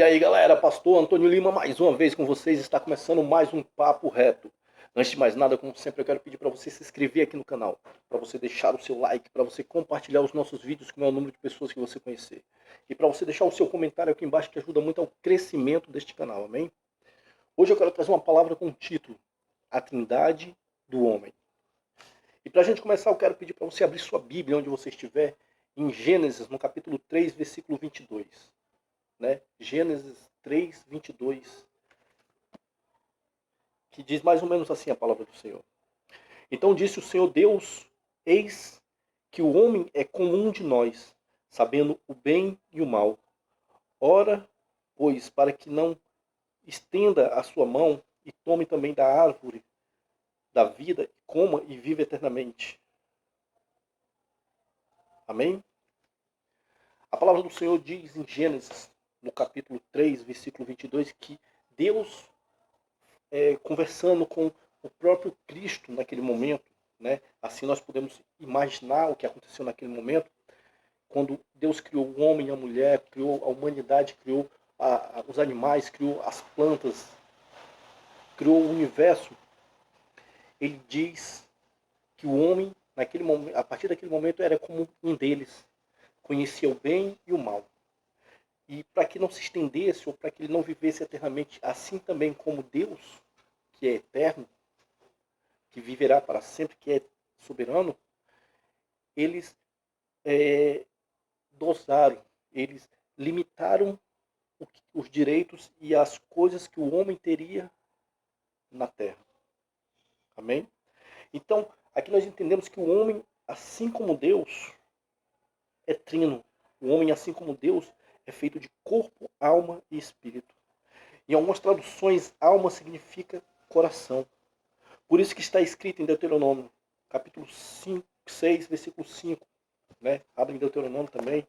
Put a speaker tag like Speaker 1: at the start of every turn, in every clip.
Speaker 1: aí galera, Pastor Antônio Lima mais uma vez com vocês, está começando mais um Papo Reto. Antes de mais nada, como sempre, eu quero pedir para você se inscrever aqui no canal, para você deixar o seu like, para você compartilhar os nossos vídeos com o maior número de pessoas que você conhecer. E para você deixar o seu comentário aqui embaixo, que ajuda muito ao crescimento deste canal, amém? Hoje eu quero trazer uma palavra com o título, A Trindade do Homem. E para a gente começar, eu quero pedir para você abrir sua Bíblia, onde você estiver, em Gênesis, no capítulo 3, versículo 22. Né? Gênesis 3, 22, que diz mais ou menos assim a palavra do Senhor. Então disse o Senhor Deus, eis que o homem é como um de nós, sabendo o bem e o mal. Ora, pois, para que não estenda a sua mão e tome também da árvore da vida, coma e viva eternamente. Amém? A palavra do Senhor diz em Gênesis, no capítulo 3, versículo 22, que Deus, conversando com o próprio Cristo naquele momento, né? Assim nós podemos imaginar o que aconteceu naquele momento, quando Deus criou o homem e a mulher, criou a humanidade, criou os animais, criou as plantas, criou o universo. Ele diz que o homem, naquele momento, a partir daquele momento, era como um deles, conhecia o bem e o mal. E para que não se estendesse, ou para que ele não vivesse eternamente, assim também como Deus, que é eterno, que viverá para sempre, que é soberano, eles dosaram, eles limitaram os direitos e as coisas que o homem teria na terra. Amém? Então, aqui nós entendemos que o homem, assim como Deus, é trino. O homem, assim como Deus, é feito de corpo, alma e espírito. Em algumas traduções, alma significa coração. Por isso que está escrito em Deuteronômio, capítulo 5, 6, versículo 5. Né? Abre em Deuteronômio também,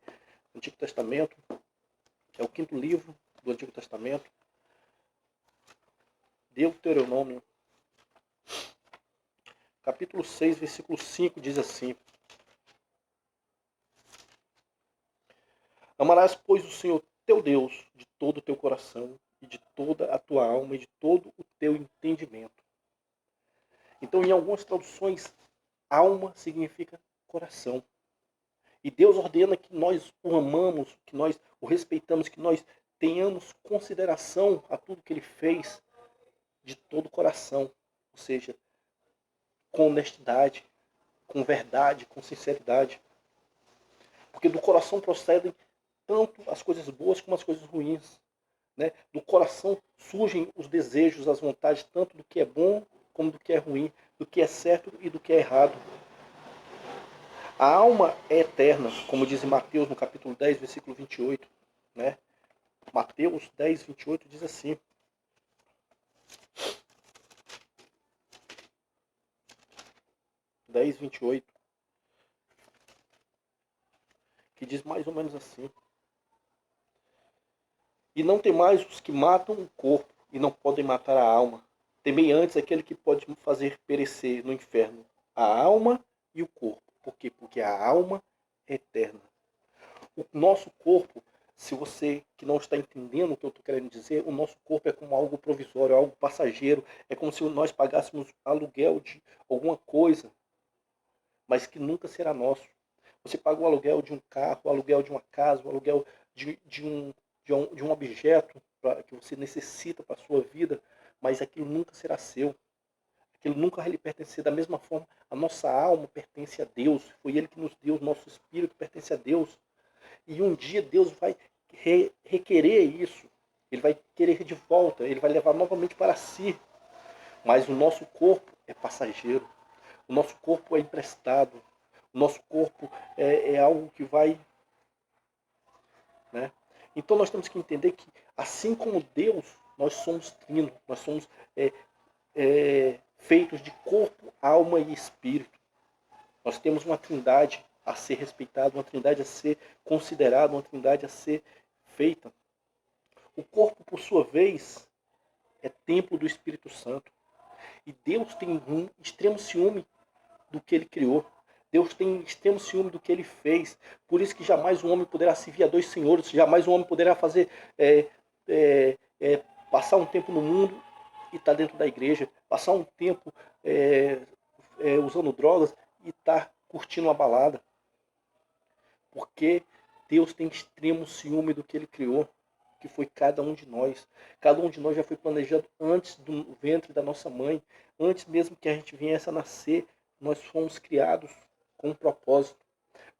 Speaker 1: Antigo Testamento. É o quinto livro do Antigo Testamento. Deuteronômio, capítulo 6, versículo 5, diz assim: Amarás, pois, o Senhor teu Deus de todo o teu coração, e de toda a tua alma, e de todo o teu entendimento. Então, em algumas traduções, alma significa coração. E Deus ordena que nós o amamos, que nós o respeitamos, que nós tenhamos consideração a tudo que ele fez de todo o coração. Ou seja, com honestidade, com verdade, com sinceridade. Porque do coração procedem tanto as coisas boas como as coisas ruins. Né? Do coração surgem os desejos, as vontades, tanto do que é bom como do que é ruim, do que é certo e do que é errado. A alma é eterna, como diz em Mateus no capítulo 10, versículo 28. Né? Mateus 10, 28 diz assim: Dez, 28, que diz mais ou menos assim: E não temais os que matam o corpo e não podem matar a alma. Temei antes aquele que pode fazer perecer no inferno a alma e o corpo. Por quê? Porque a alma é eterna. O nosso corpo, se você que não está entendendo o que eu estou querendo dizer, o nosso corpo é como algo provisório, algo passageiro. É como se nós pagássemos aluguel de alguma coisa, mas que nunca será nosso. Você paga o aluguel de um carro, o aluguel de uma casa, o aluguel de um objeto que você necessita para a sua vida, mas aquilo nunca será seu. Aquilo nunca vai lhe pertencer. Da mesma forma, a nossa alma pertence a Deus. Foi Ele que nos deu, o nosso espírito pertence a Deus. E um dia Deus vai requerer isso. Ele vai querer de volta, Ele vai levar novamente para si. Mas o nosso corpo é passageiro. O nosso corpo é emprestado. O nosso corpo é algo que vai... Né? Então nós temos que entender que, assim como Deus, nós somos trino, nós somos feitos de corpo, alma e espírito. Nós temos uma trindade a ser respeitada, uma trindade a ser considerada, uma trindade a ser feita. O corpo, por sua vez, é templo do Espírito Santo. E Deus tem um extremo ciúme do que Ele criou. Deus tem extremo ciúme do que Ele fez. Por isso que jamais um homem poderá servir a dois senhores, jamais um homem poderá fazer passar um tempo no mundo e estar dentro da igreja, passar um tempo usando drogas e estar curtindo uma balada. Porque Deus tem extremo ciúme do que Ele criou, que foi cada um de nós. Cada um de nós já foi planejado antes do ventre da nossa mãe, antes mesmo que a gente viesse a nascer, nós fomos criados com um propósito.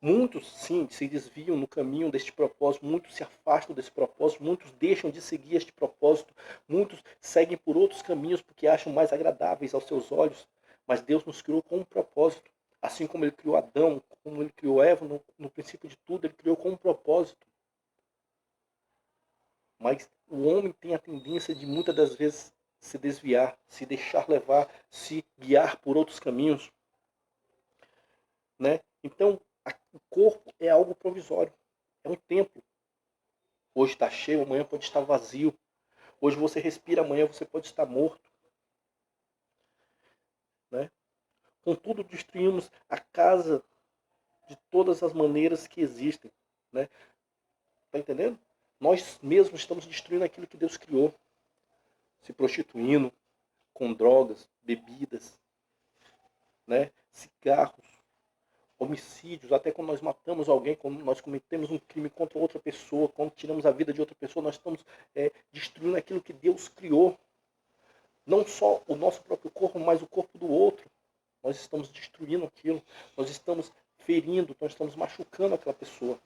Speaker 1: Muitos, sim, se desviam no caminho deste propósito, muitos se afastam desse propósito, muitos deixam de seguir este propósito, muitos seguem por outros caminhos porque acham mais agradáveis aos seus olhos, mas Deus nos criou com um propósito. Assim como Ele criou Adão, como Ele criou Eva, no princípio de tudo, Ele criou com um propósito. Mas o homem tem a tendência de muitas das vezes se desviar, se deixar levar, se guiar por outros caminhos, né? Então, o corpo é algo provisório, é um templo. Hoje está cheio, amanhã pode estar vazio. Hoje você respira, amanhã você pode estar morto, né? Contudo, destruímos a casa de todas as maneiras que existem, né? Tá entendendo? Nós mesmos estamos destruindo aquilo que Deus criou, se prostituindo com drogas, bebidas, né? Cigarros, homicídios, até quando nós matamos alguém, quando nós cometemos um crime contra outra pessoa, quando tiramos a vida de outra pessoa, nós estamos destruindo aquilo que Deus criou. Não só o nosso próprio corpo, mas o corpo do outro. Nós estamos destruindo aquilo, nós estamos ferindo, nós estamos machucando aquela pessoa.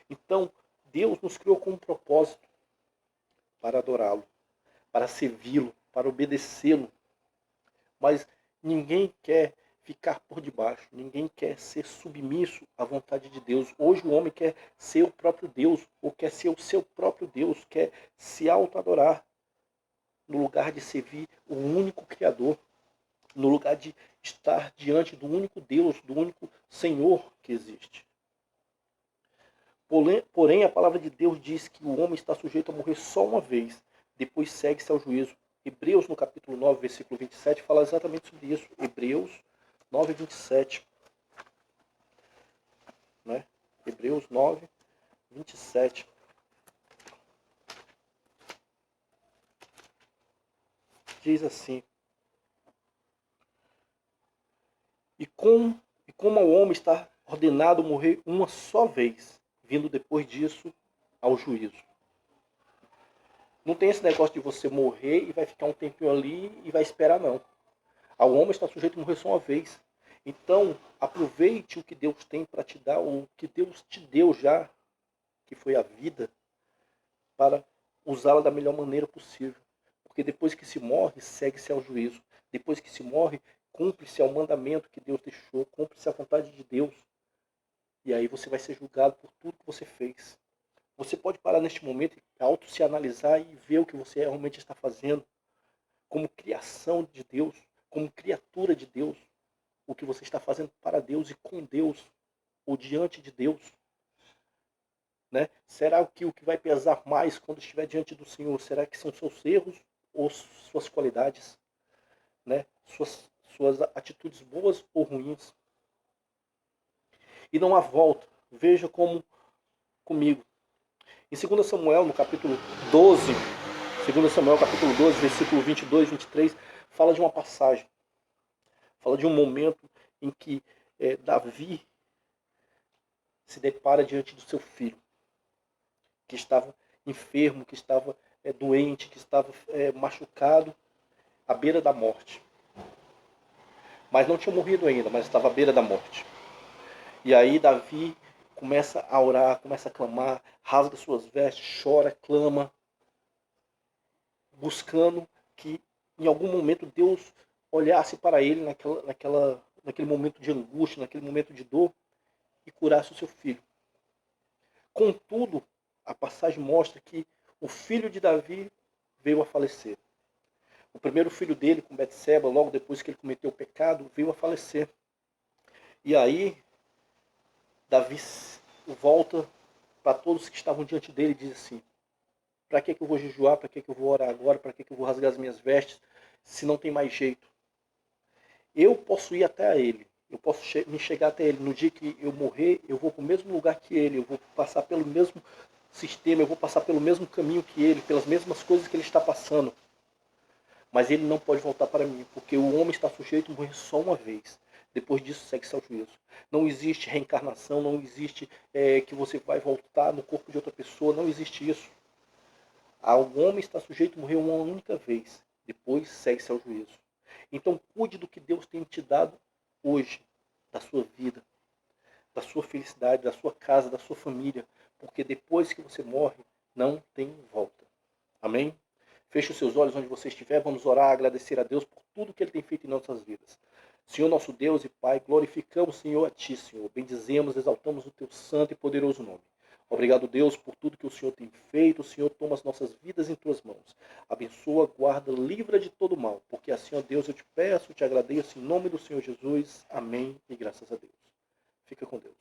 Speaker 1: Então, Deus nos criou com um propósito para adorá-lo, para servi-lo, para obedecê-lo. Mas ninguém quer ficar por debaixo, ninguém quer ser submisso à vontade de Deus. Hoje o homem quer ser o próprio Deus, ou quer ser o seu próprio Deus, quer se auto-adorar, no lugar de servir o único Criador, no lugar de estar diante do único Deus, do único Senhor que existe. Porém, a palavra de Deus diz que o homem está sujeito a morrer só uma vez, depois segue-se ao juízo. Hebreus, no capítulo 9, versículo 27, fala exatamente sobre isso. Hebreus 9, 27. Né? Hebreus 9, 27. Diz assim: E como ao homem está ordenado morrer uma só vez, vindo depois disso ao juízo. Não tem esse negócio de você morrer e vai ficar um tempinho ali e vai esperar, não. Ao homem está sujeito a morrer só uma vez. Então, aproveite o que Deus tem para te dar, o que Deus te deu já, que foi a vida, para usá-la da melhor maneira possível. Porque depois que se morre, segue-se ao juízo. Depois que se morre, cumpre-se ao mandamento que Deus deixou, cumpre-se a vontade de Deus. E aí você vai ser julgado por tudo que você fez. Você pode parar neste momento e se analisar e ver o que você realmente está fazendo como criação de Deus, como criatura de Deus, o que você está fazendo para Deus e com Deus, ou diante de Deus. Né? Será que o que vai pesar mais quando estiver diante do Senhor, será que são seus erros ou suas qualidades? Né? Suas atitudes boas ou ruins? E não há volta. Veja como comigo. Em 2 Samuel, no capítulo 12, 2 Samuel, capítulo 12, versículo 22, 23, fala de uma passagem. Fala de um momento em que Davi se depara diante do seu filho, que estava enfermo, que estava doente, que estava machucado, à beira da morte. Mas não tinha morrido ainda, mas estava à beira da morte. E aí Davi começa a orar, começa a clamar, rasga suas vestes, chora, clama, buscando que em algum momento Deus olhasse para ele naquele momento de angústia, naquele momento de dor e curasse o seu filho. Contudo, a passagem mostra que o filho de Davi veio a falecer. O primeiro filho dele, com Betseba, logo depois que ele cometeu o pecado, veio a falecer. E aí, Davi volta para todos que estavam diante dele e diz assim: para que eu vou jejuar? Para que eu vou orar agora? Para que eu vou rasgar as minhas vestes? Se não tem mais jeito. Eu posso ir até ele. Eu posso me chegar até ele. No dia que eu morrer, eu vou para o mesmo lugar que ele. Eu vou passar pelo mesmo sistema, eu vou passar pelo mesmo caminho que ele, pelas mesmas coisas que ele está passando. Mas ele não pode voltar para mim, porque o homem está sujeito a morrer só uma vez. Depois disso, segue-se ao juízo. Não existe reencarnação, não existe que você vai voltar no corpo de outra pessoa, não existe isso. O homem está sujeito a morrer uma única vez. Depois, segue-se ao juízo. Então, cuide do que Deus tem te dado hoje, da sua vida, da sua felicidade, da sua casa, da sua família, porque depois que você morre, não tem volta. Amém? Feche os seus olhos onde você estiver, vamos orar, agradecer a Deus por tudo que Ele tem feito em nossas vidas. Senhor nosso Deus e Pai, glorificamos, Senhor, a Ti, Senhor. Bendizemos, exaltamos o Teu santo e poderoso nome. Obrigado, Deus, por tudo que o Senhor tem feito. O Senhor toma as nossas vidas em Tuas mãos. Abençoa, guarda, livra de todo mal. Porque assim, ó Deus, eu te peço, te agradeço em nome do Senhor Jesus. Amém e graças a Deus. Fica com Deus.